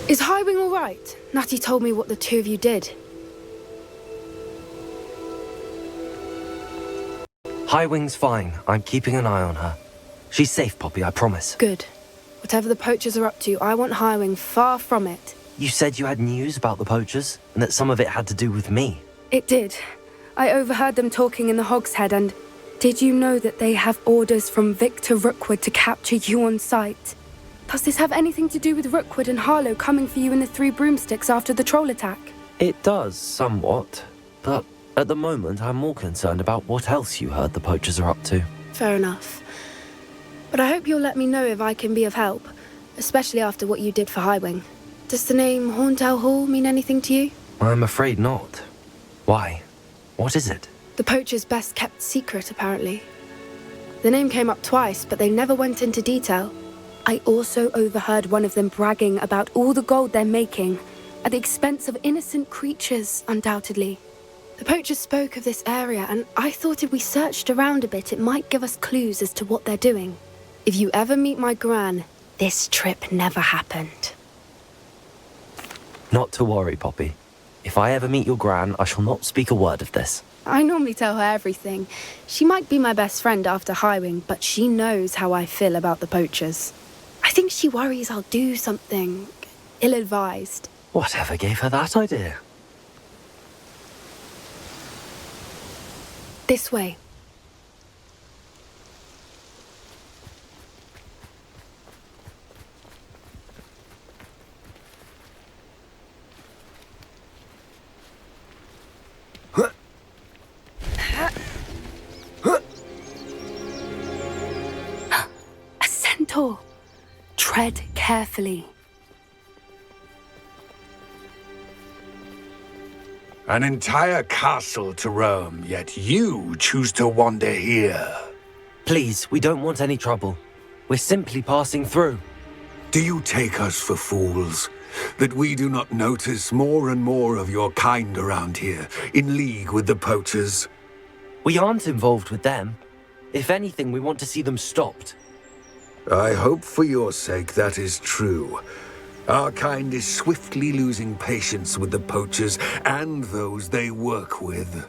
Is Highwing all right? Natty told me what the two of you did. Highwing's fine. I'm keeping an eye on her. She's safe, Poppy, I promise. Good. Whatever the poachers are up to, I want Highwing far from it. You said you had news about the poachers, and that some of it had to do with me. It did. I overheard them talking in the Hogshead, and did you know that they have orders from Victor Rookwood to capture you on sight? Does this have anything to do with Rookwood and Harlow coming for you in the Three Broomsticks after the troll attack? It does, somewhat. But at the moment, I'm more concerned about what else you heard the poachers are up to. Fair enough. But I hope you'll let me know if I can be of help, especially after what you did for Highwing. Does the name Horntail Hall mean anything to you? I'm afraid not. Why? What is it? The poachers' best kept secret, apparently. The name came up twice, but they never went into detail. I also overheard one of them bragging about all the gold they're making, at the expense of innocent creatures, undoubtedly. The poachers spoke of this area, and I thought if we searched around a bit, it might give us clues as to what they're doing. If you ever meet my gran, this trip never happened. Not to worry, Poppy. If I ever meet your gran, I shall not speak a word of this. I normally tell her everything. She might be my best friend after Highwing, but she knows how I feel about the poachers. I think she worries I'll do something ill-advised. Whatever gave her that idea? This way. A centaur. Tread carefully. An entire castle to roam, yet you choose to wander here. Please, we don't want any trouble. We're simply passing through. Do you take us for fools? That we do not notice more and more of your kind around here, in league with the poachers? We aren't involved with them. If anything, we want to see them stopped. I hope for your sake that is true. Our kind is swiftly losing patience with the poachers and those they work with.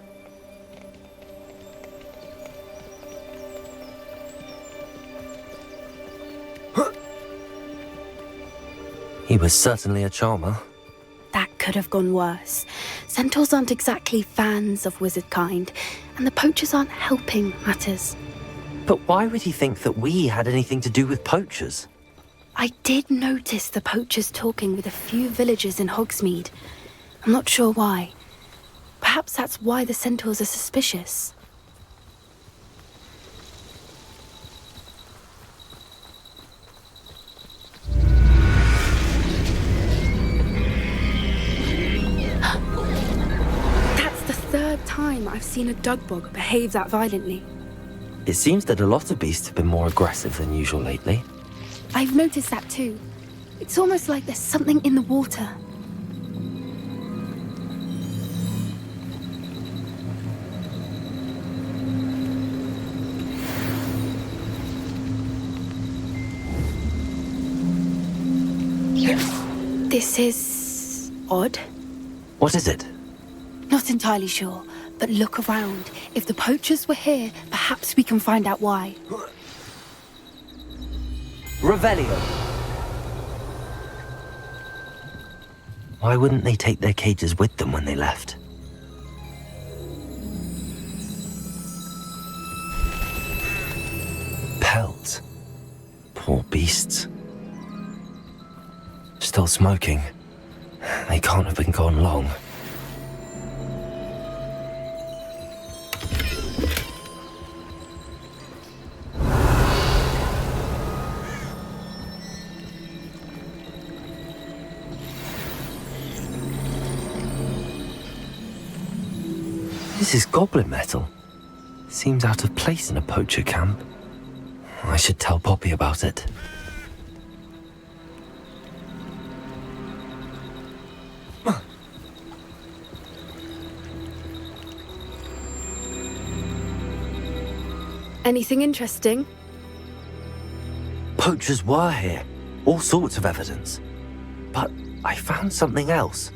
He was certainly a charmer. That could have gone worse. Centaurs aren't exactly fans of wizard kind, and the poachers aren't helping matters. But why would he think that we had anything to do with poachers? I did notice the poachers talking with a few villagers in Hogsmeade. I'm not sure why. Perhaps that's why the centaurs are suspicious. That's the third time I've seen a dugbog behave that violently. It seems that a lot of beasts have been more aggressive than usual lately. I've noticed that too. It's almost like there's something in the water. This is odd. What is it? Not entirely sure, but look around. If the poachers were here, perhaps we can find out why. Revelio. Why wouldn't they take their cages with them when they left? Pelts. Poor beasts. Still smoking. They can't have been gone long. This is goblin metal. Seems out of place in a poacher camp. I should tell Poppy about it. Anything interesting? Poachers were here. All sorts of evidence. But I found something else.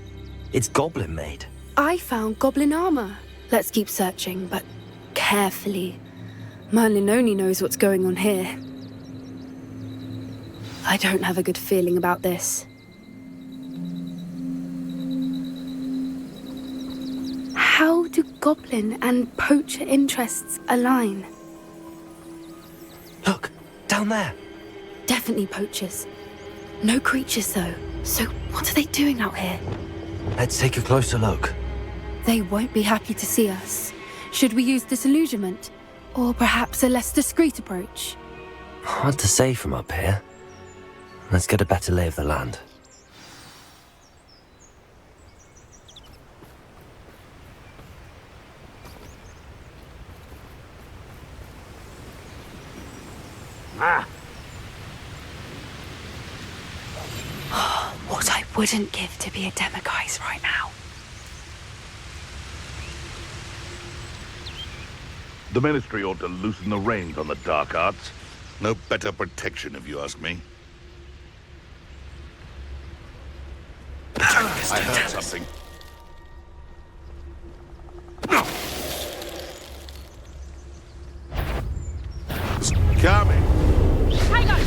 It's goblin made. I found goblin armor. Let's keep searching, but carefully. Merlin only knows what's going on here. I don't have a good feeling about this. How do goblin and poacher interests align? Look, down there. Definitely poachers. No creatures, though. So what are they doing out here? Let's take a closer look. They won't be happy to see us. Should we use disillusionment? Or perhaps a less discreet approach? Hard to say from up here. Let's get a better lay of the land. What I wouldn't give to be a demiguise right now. The Ministry ought to loosen the reins on the dark arts. No better protection, if you ask me. I heard something. Coming. Hang on!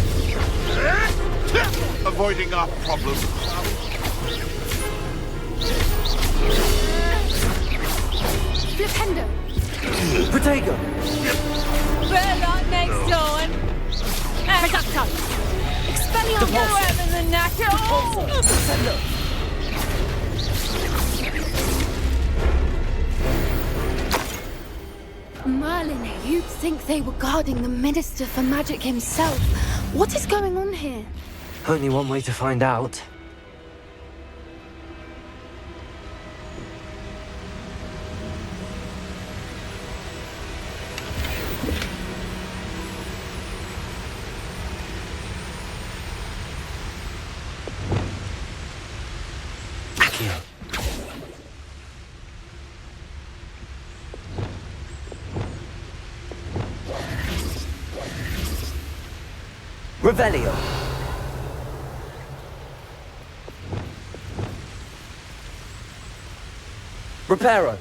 Avoiding our problems. Flipendo! Protego! Burlock next door. Reducto! Expelliarmus in the knacker. Merlin, you'd think they were guarding the Minister for Magic himself. What is going on here? Only one way to find out. Accio. Revelio. Reparo.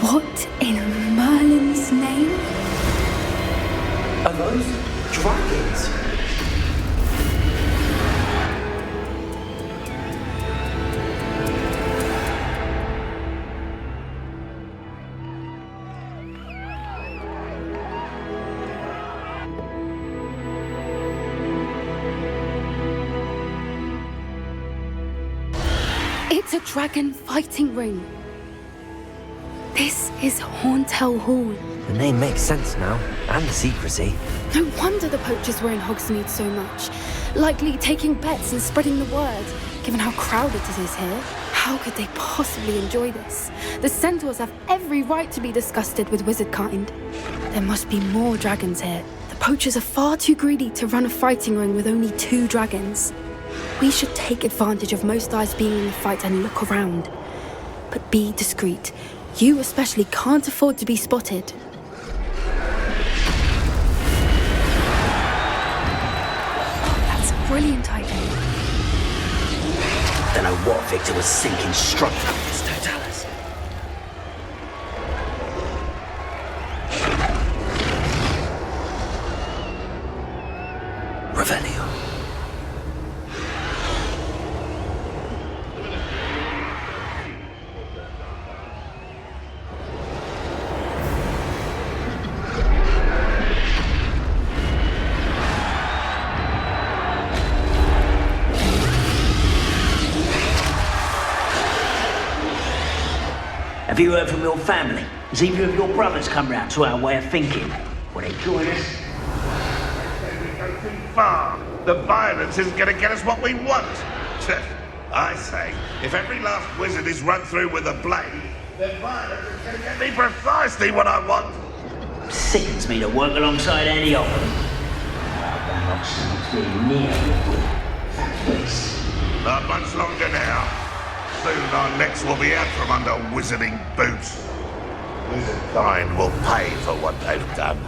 What in Merlin's name? Are those dragons? It's a dragon fighting ring. This is Hauntel Hall. The name makes sense now, and the secrecy. No wonder the poachers were in Hogsmeade so much. Likely taking bets and spreading the word, given how crowded it is here. How could they possibly enjoy this? The centaurs have every right to be disgusted with wizard kind. There must be more dragons here. The poachers are far too greedy to run a fighting ring with only 2 dragons. We should take advantage of most eyes being in the fight and look around. But be discreet. You especially can't afford to be spotted. Oh, that's a brilliant idea. Don't know what Victor was sinking straight up his totalis. Revelio. Have you heard from your family? Has either of your brothers come round to our way of thinking? Will they join us? We go too far. The violence isn't going to get us what we want. I say, if every last wizard is run through with a blade, then violence is going to get me precisely what I want. Sickens me to work alongside any of them. I'll unlock something really near this. Not much longer now. Soon our necks will be out from under wizarding boots. Wizardkind will pay for what they've done.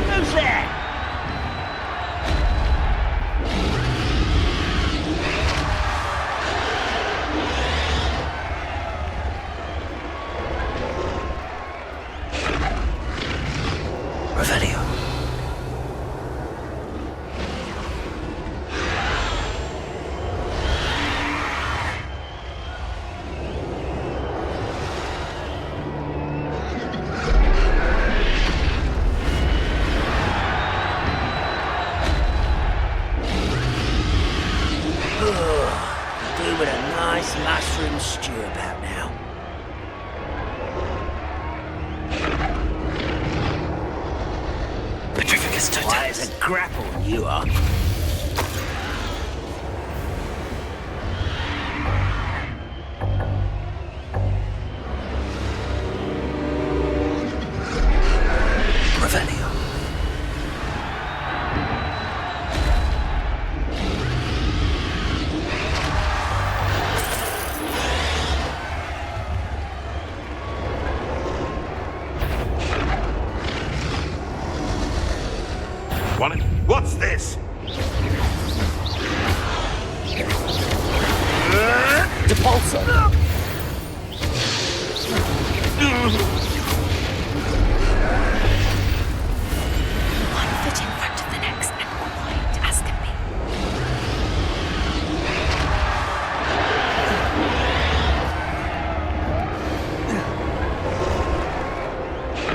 Who's there? Revelio. Do with a nice mushroom stew about now. Petrificus Why, totalis. it's a grapple, you are. Revelio. What's this? Depulso. One foot in front of the next and quiet as can be.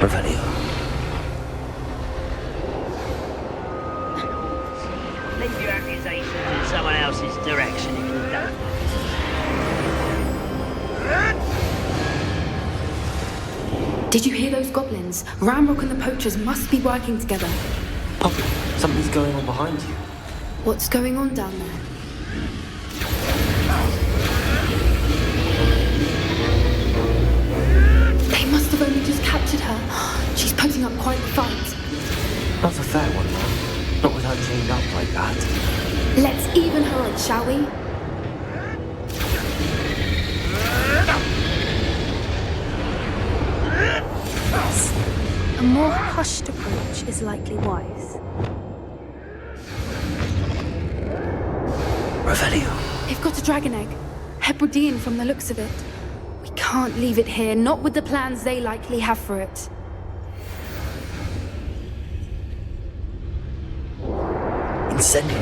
Revelio. Leave your accusations in someone else's direction if you don't. Did you hear those goblins? Ramrock and the poachers must be working together. Poppy, something's going on behind you. What's going on down there? They must have only just captured her. She's putting up quite the fight. Not a fair one, man. Not with her chained up like that. Let's even her odds, shall we? A more hushed approach is likely wise. Revelio. They've got a dragon egg. Hebridean from the looks of it. We can't leave it here, not with the plans they likely have for it. Incendio.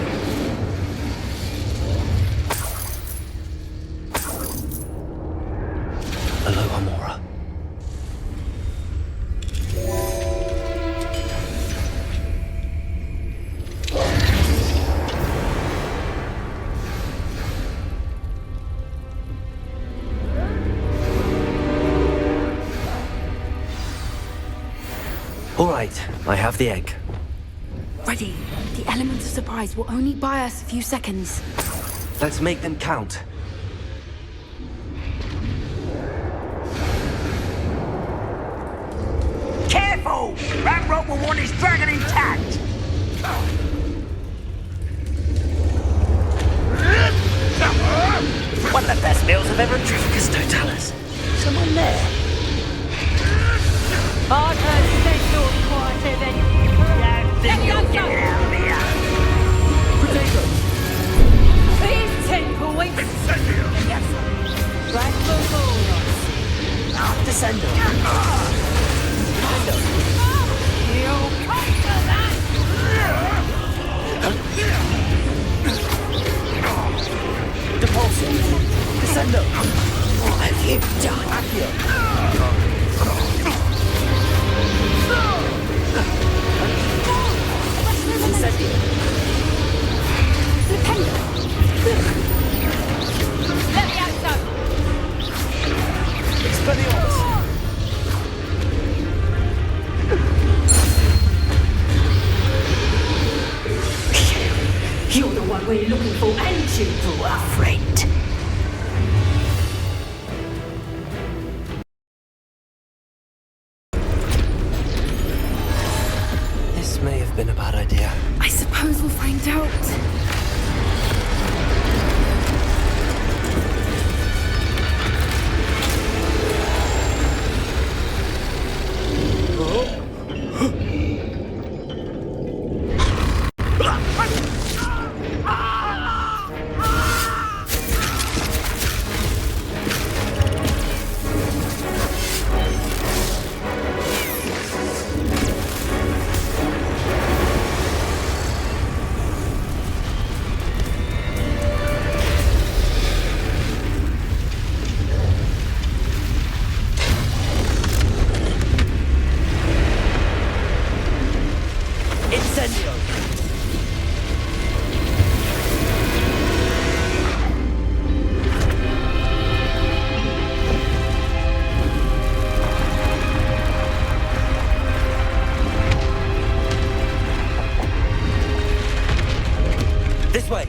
Aloha Mora. All right, I have the egg. Ready. The element of surprise will only buy us a few seconds. Let's make them count. Careful! Ramrock will want his dragon intact! One of the best meals I've ever tried. Petrificus totalis. Someone there? I've heard Central quieter than you. Think you'll get out of here? Please, Temple, wait. Incendio! Black Ball. Descendo. You'll come to that! what we're looking for and shoot for, our friend. This may have been a bad idea. I suppose we'll find out. This way!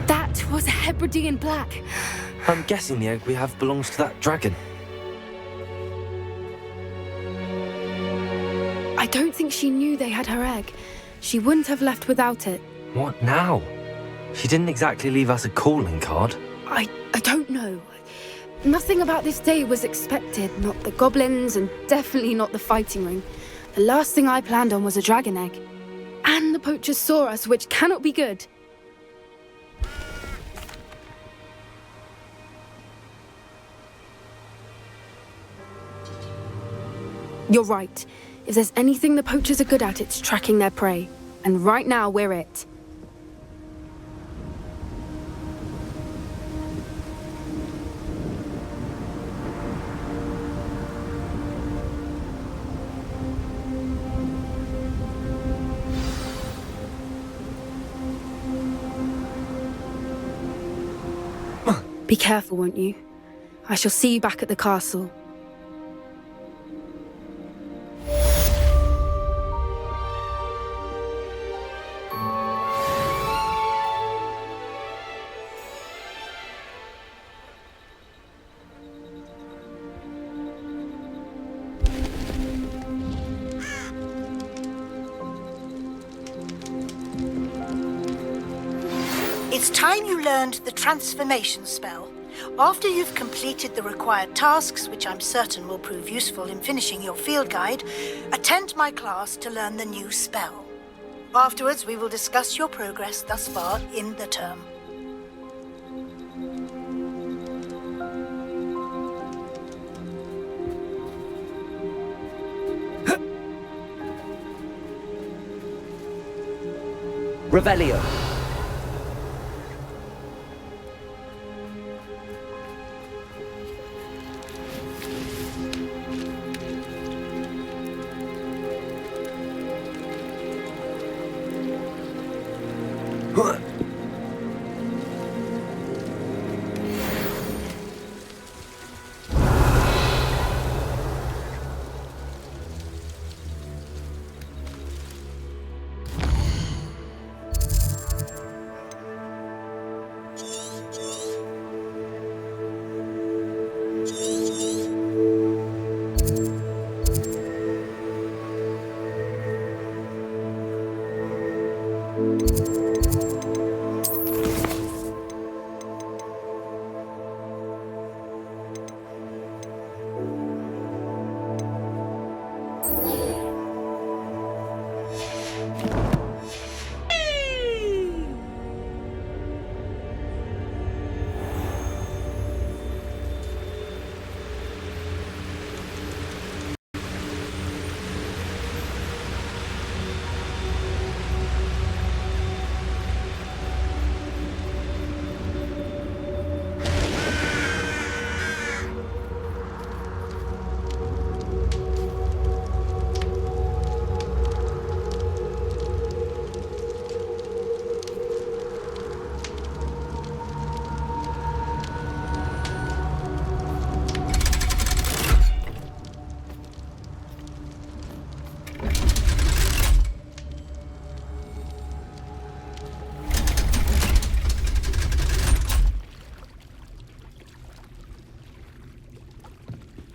That was a Hebridean black. I'm guessing the egg we have belongs to that dragon. I don't think she knew they had her egg. She wouldn't have left without it. What now? She didn't exactly leave us a calling card. I don't know. Nothing about this day was expected. Not the goblins, and definitely not the fighting ring. The last thing I planned on was a dragon egg. And the poachers saw us, which cannot be good. You're right. If there's anything the poachers are good at, it's tracking their prey. And right now, we're it. Be careful, won't you? I shall see you back at the castle. It's time you learned the transformation spell. After you've completed the required tasks, which I'm certain will prove useful in finishing your field guide, attend my class to learn the new spell. Afterwards, we will discuss your progress thus far in the term. Revelio.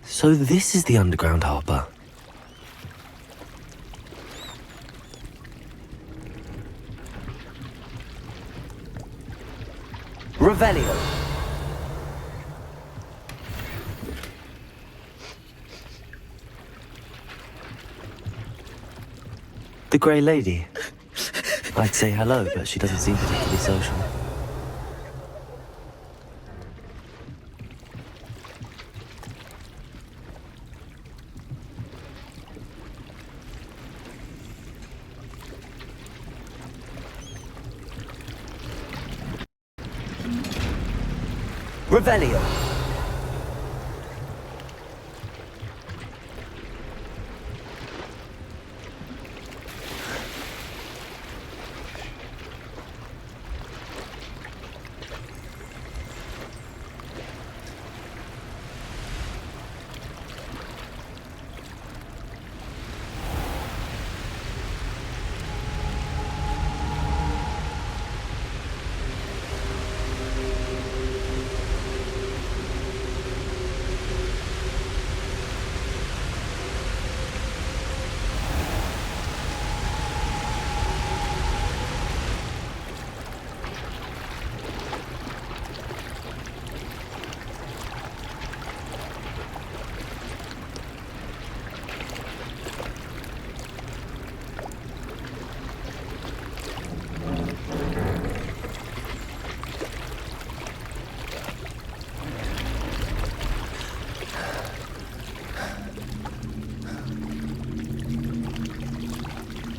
So this is the underground harbour. Revelio. The Grey Lady. I'd say hello, but she doesn't seem particularly social. Revelio.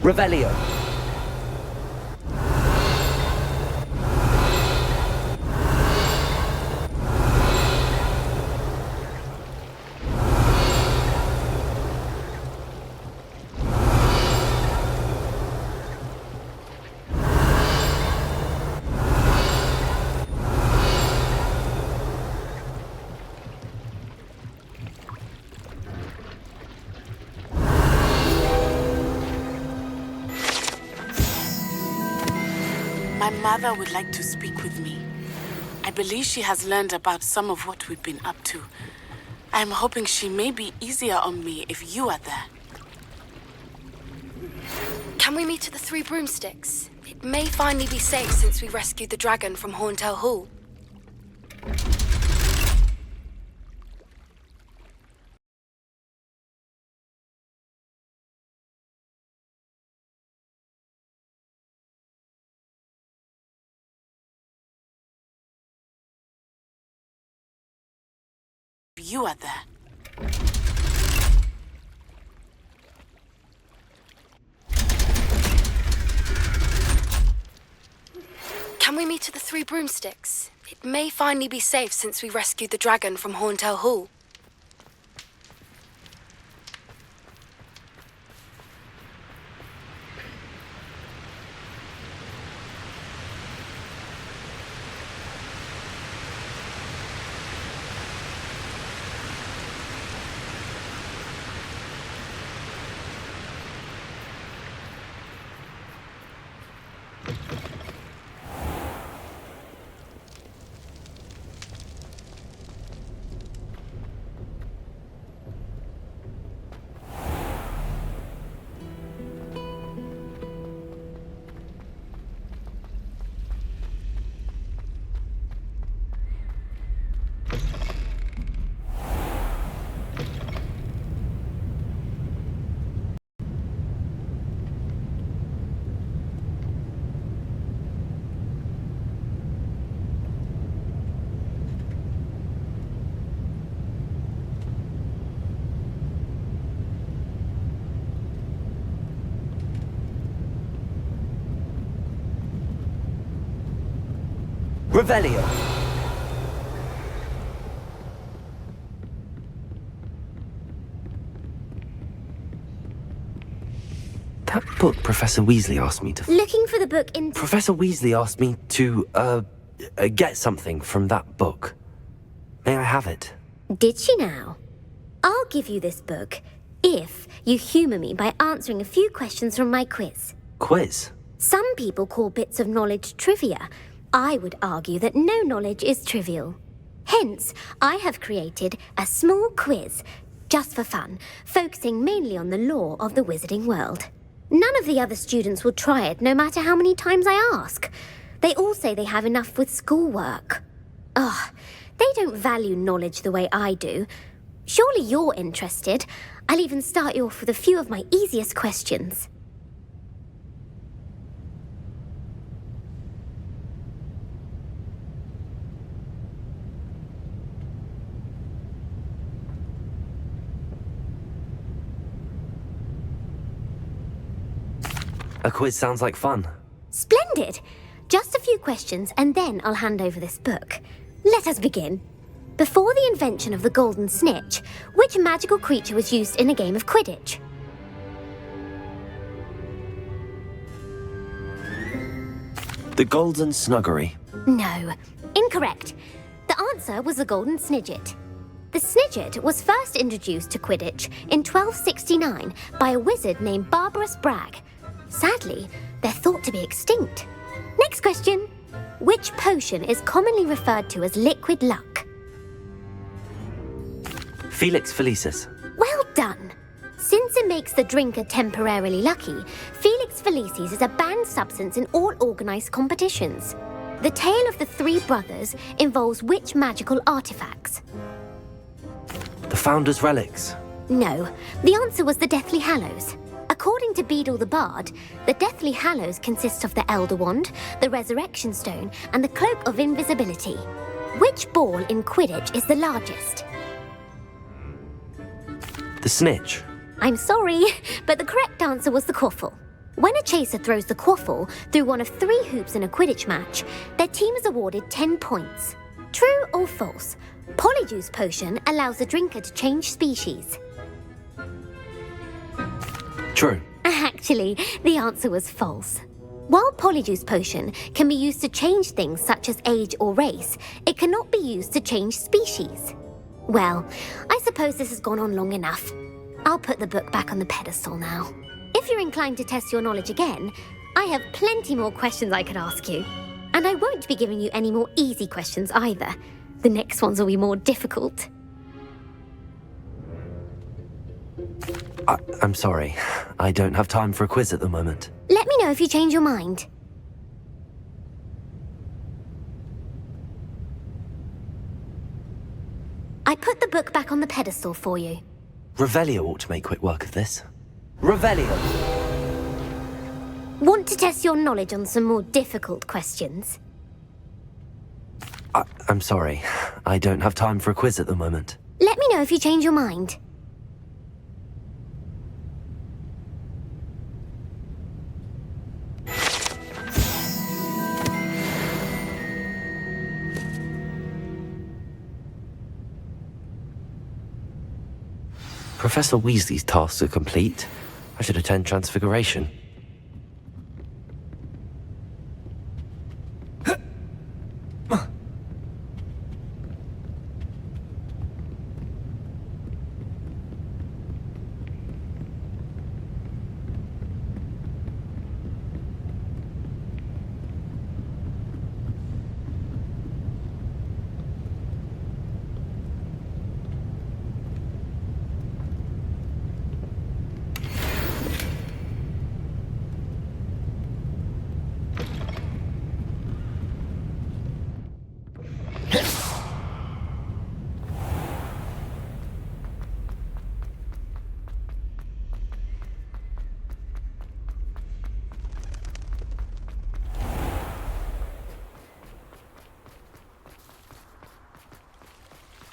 Revelio. My mother would like to speak with me. I believe she has learned about some of what we've been up to. I'm hoping she may be easier on me if you are there. Can we meet at the Three Broomsticks? It may finally be safe since we rescued the dragon from Horntail Hall. You are there. Can we meet at the Three Broomsticks? It may finally be safe since we rescued the dragon from Horntail Hall. Revelio. That book Professor Weasley asked me to... Looking for the book in... Professor Weasley asked me to, get something from that book. May I have it? Did she now? I'll give you this book if you humour me by answering a few questions from my quiz. Quiz? Some people call bits of knowledge trivia. I would argue that no knowledge is trivial. Hence, I have created a small quiz, just for fun, focusing mainly on the lore of the wizarding world. None of the other students will try it, no matter how many times I ask. They all say they have enough with schoolwork. Ugh, they don't value knowledge the way I do. Surely you're interested. I'll even start you off with a few of my easiest questions. A quiz sounds like fun. Splendid! Just a few questions and then I'll hand over this book. Let us begin. Before the invention of the golden snitch, which magical creature was used in a game of Quidditch? The Golden Snuggery. No, incorrect. The answer was the golden snidget. The snidget was first introduced to Quidditch in 1269 by a wizard named Barbarous Bragg. Sadly, they're thought to be extinct. Next question. Which potion is commonly referred to as liquid luck? Felix Felicis. Well done. Since it makes the drinker temporarily lucky, Felix Felicis is a banned substance in all organised competitions. The tale of the three brothers involves which magical artifacts? The Founder's Relics. No, the answer was the Deathly Hallows. According to Beadle the Bard, the Deathly Hallows consists of the Elder Wand, the Resurrection Stone, and the Cloak of Invisibility. Which ball in Quidditch is the largest? The Snitch. I'm sorry, but the correct answer was the quaffle. When a chaser throws the quaffle through one of 3 hoops in a Quidditch match, their team is awarded 10 points. True or false? Polyjuice potion allows the drinker to change species. True. Actually, the answer was false. While Polyjuice potion can be used to change things such as age or race, it cannot be used to change species. Well, I suppose this has gone on long enough. I'll put the book back on the pedestal now. If you're inclined to test your knowledge again, I have plenty more questions I could ask you. And I won't be giving you any more easy questions either. The next ones will be more difficult. I'm sorry. I don't have time for a quiz at the moment. Let me know if you change your mind. I put the book back on the pedestal for you. Revelio ought to make quick work of this. Revelio! Want to test your knowledge on some more difficult questions? I'm sorry. I don't have time for a quiz at the moment. Let me know if you change your mind. Professor Weasley's tasks are complete. I should attend Transfiguration.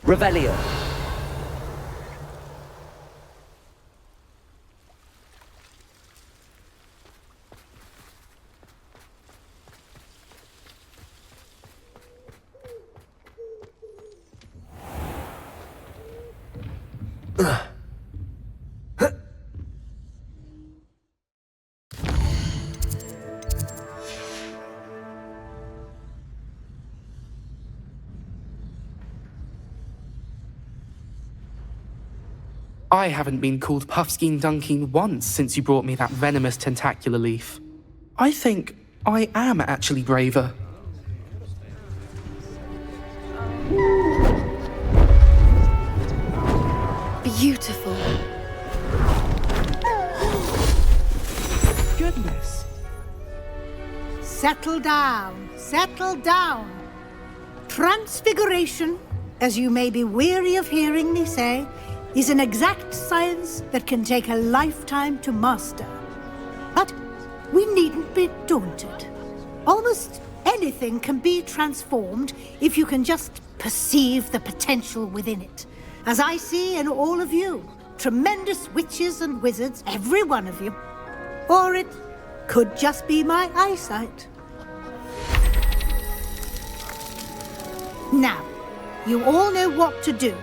Revelio. I haven't been called Puffskein Dunking once since you brought me that venomous tentacular leaf. I think I am actually braver. beautiful. Goodness. Settle down, settle down. Transfiguration, as you may be weary of hearing me say, is an exact science that can take a lifetime to master. But we needn't be daunted. Almost anything can be transformed if you can just perceive the potential within it. As I see in all of you, tremendous witches and wizards, every one of you. Or it could just be my eyesight. Now, you all know what to do.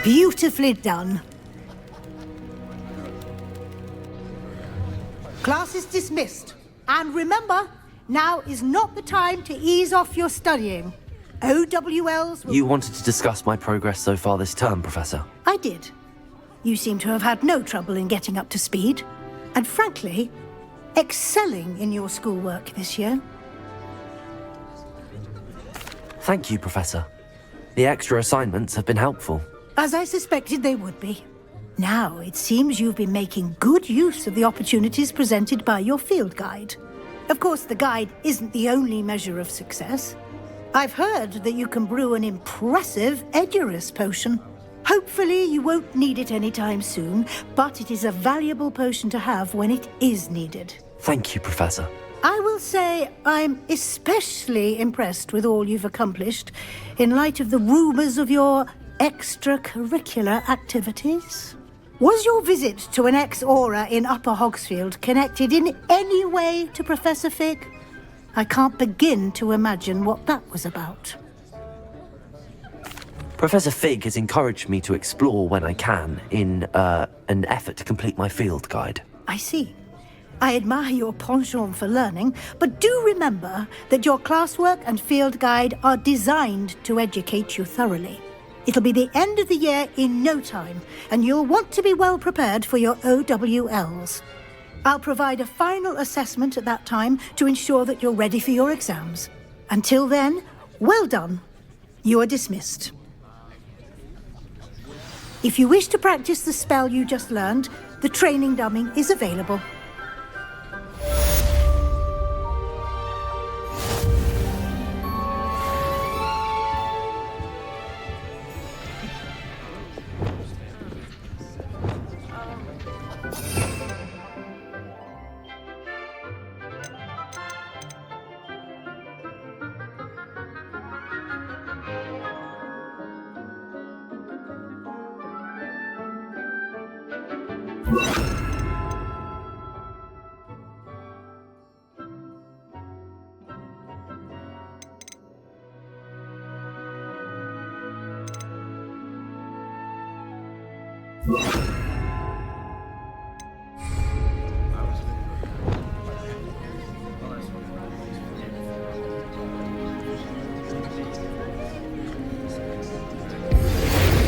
Beautifully done. Class is dismissed. And remember, now is not the time to ease off your studying. OWLs will... You wanted to discuss my progress so far this term, Professor? I did. You seem to have had no trouble in getting up to speed. And frankly, excelling in your schoolwork this year. Thank you, Professor. The extra assignments have been helpful. As I suspected they would be. Now, it seems you've been making good use of the opportunities presented by your field guide. Of course, the guide isn't the only measure of success. I've heard that you can brew an impressive AROUS potion. Hopefully, you won't need it anytime soon, but it is a valuable potion to have when it is needed. Thank you, Professor. I will say I'm especially impressed with all you've accomplished in light of the rumors of your extracurricular activities. Was your visit to an ex-aura in Upper Hogsfield connected in any way to Professor Fig? I can't begin to imagine what that was about. Professor Fig has encouraged me to explore when I can in an effort to complete my field guide. I see. I admire your penchant for learning, but do remember that your classwork and field guide are designed to educate you thoroughly. It'll be the end of the year in no time, and you'll want to be well prepared for your OWLs. I'll provide a final assessment at that time to ensure that you're ready for your exams. Until then, well done. You are dismissed. If you wish to practice the spell you just learned, the training dummy is available.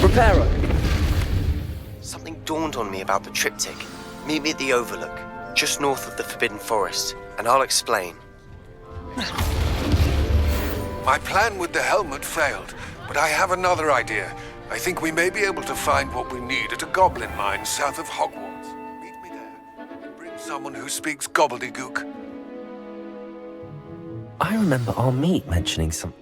Preparo! Something dawned on me about the triptych. Meet me at the Overlook, just north of the Forbidden Forest, and I'll explain. My plan with the helmet failed, but I have another idea. I think we may be able to find what we need at a goblin mine south of Hogwarts. Meet me there, and bring someone who speaks gobbledygook. I remember our meet mentioning some...